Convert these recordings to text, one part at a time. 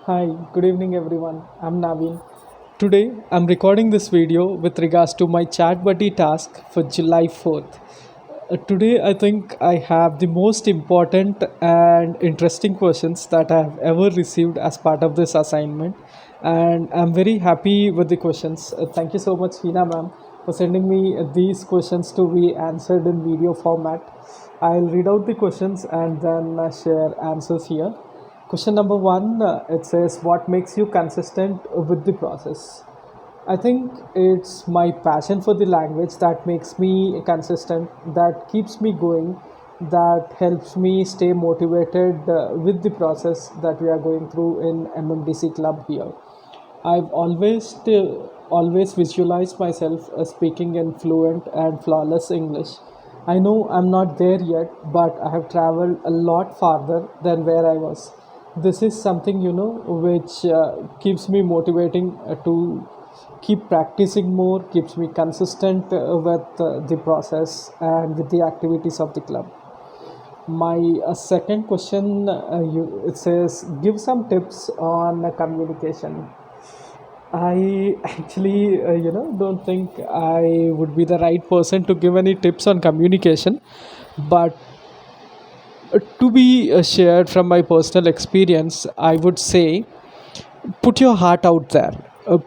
Hi, good evening everyone. I'm Naveen. Today I'm recording this video with regards to my chat buddy task for July 4th. Today I think I have the most important and interesting questions that I have ever received as part of this assignment, and I'm very happy with the questions. Thank you so much, Hina ma'am, for sending me these questions to be answered in video format. I'll read out the questions and then share answers here. Question number one, it says, what makes you consistent with the process? I think it's my passion for the language that makes me consistent, that keeps me going, that helps me stay motivated with the process that we are going through in MMDC Club here. I've always visualized myself speaking in fluent and flawless English. I know I'm not there yet, but I have traveled a lot farther than where I was. This is something which keeps me motivating to keep practicing more, keeps me consistent with the process and with the activities of the club. My second question, it says, give some tips on communication. I actually, don't think I would be the right person to give any tips on communication, but to be shared from my personal experience, I would say put your heart out there.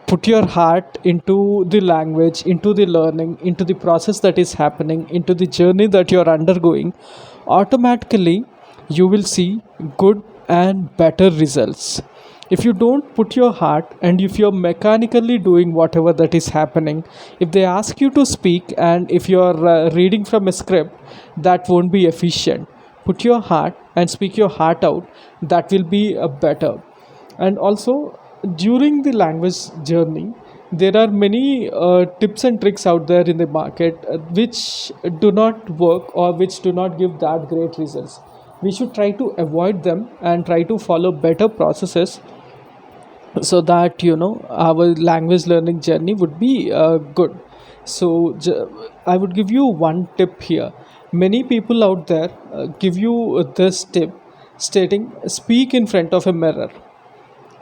Put your heart into the language, into the learning, into the process that is happening, into the journey that you are undergoing. Automatically, you will see good and better results. If you don't put your heart and if you're mechanically doing whatever that is happening, if they ask you to speak and if you're reading from a script, that won't be efficient. Put your heart and speak your heart out, that will be better. And also, during the language journey, there are many tips and tricks out there in the market which do not work or which do not give that great results. We should try to avoid them and try to follow better processes so that our language learning journey would be good. So I would give you one tip here. Many people out there give you this tip stating, speak in front of a mirror.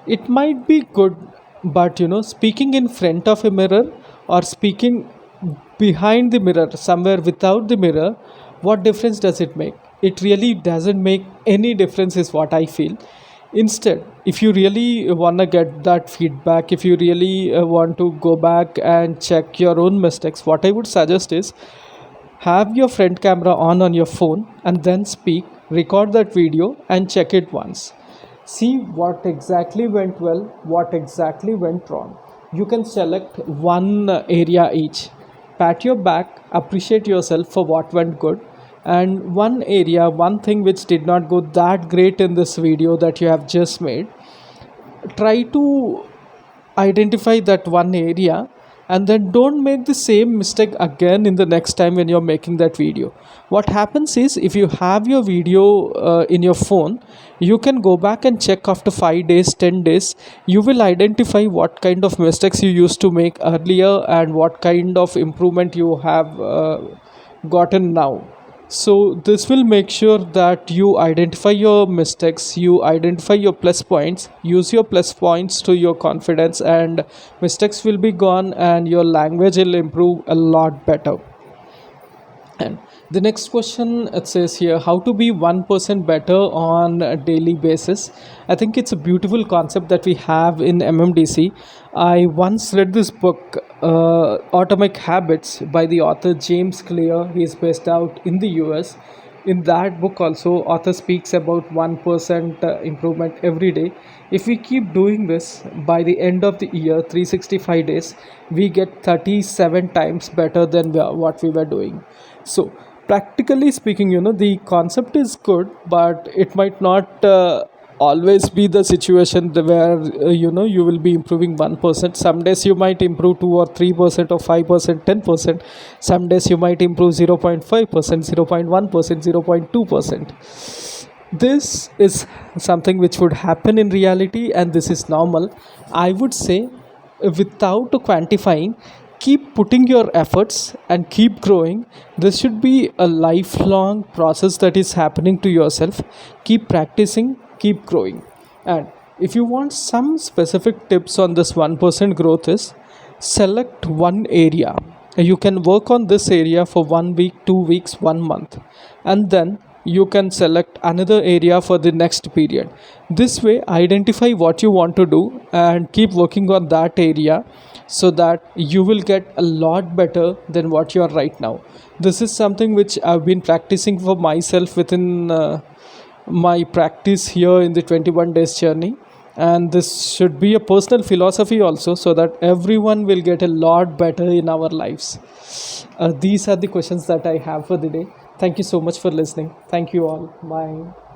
It might be good, but speaking in front of a mirror or speaking behind the mirror somewhere without the mirror, what difference does it make? It really doesn't make any difference is what I feel. Instead, if you really want to get that feedback, if you really want to go back and check your own mistakes, what I would suggest is have your front camera on your phone and then speak, record that video and check it once. See what exactly went well, what exactly went wrong. You can select one area each. Pat your back, appreciate yourself for what went good, and one area, one thing which did not go that great in this video that you have just made. Try to identify that one area and then don't make the same mistake again in the next time when you're making that video. What happens is, if you have your video in your phone, you can go back and check after 5 days, 10 days. You will identify what kind of mistakes you used to make earlier and what kind of improvement you have gotten now. So this will make sure that you identify your mistakes, you identify your plus points, use your plus points to your confidence, and mistakes will be gone and your language will improve a lot better. And the next question, it says here, how to be 1% better on a daily basis. I think it's a beautiful concept that we have in MMDC. I once read this book, Atomic Habits, by the author James Clear. He is based out in the US. In that book also, author speaks about 1% improvement every day. If we keep doing this, by the end of the year, 365 days, we get 37 times better than what we were doing. So practically speaking, the concept is good, but it might not always be the situation where you will be improving 1%. Some days you might improve 2 or 3% or 5%, 10%. Some days you might improve 0.5%, 0.1%, 0.2%. This is something which would happen in reality, and this is normal. I would say, without quantifying, keep putting your efforts and keep growing. This should be a lifelong process that is happening to yourself. Keep practicing, keep growing. And If you want some specific tips on this 1% growth is select one area. You can work on this area for 1 week, 2 weeks, 1 month, and then you can select another area for the next period. This way, identify what you want to do and keep working on that area so that you will get a lot better than what you are right now. This is something which I've been practicing for myself within my practice here in the 21 days journey, and this should be a personal philosophy also, so that everyone will get a lot better in our lives. These are the questions that I have for the day. Thank you so much for listening. Thank you all. Bye.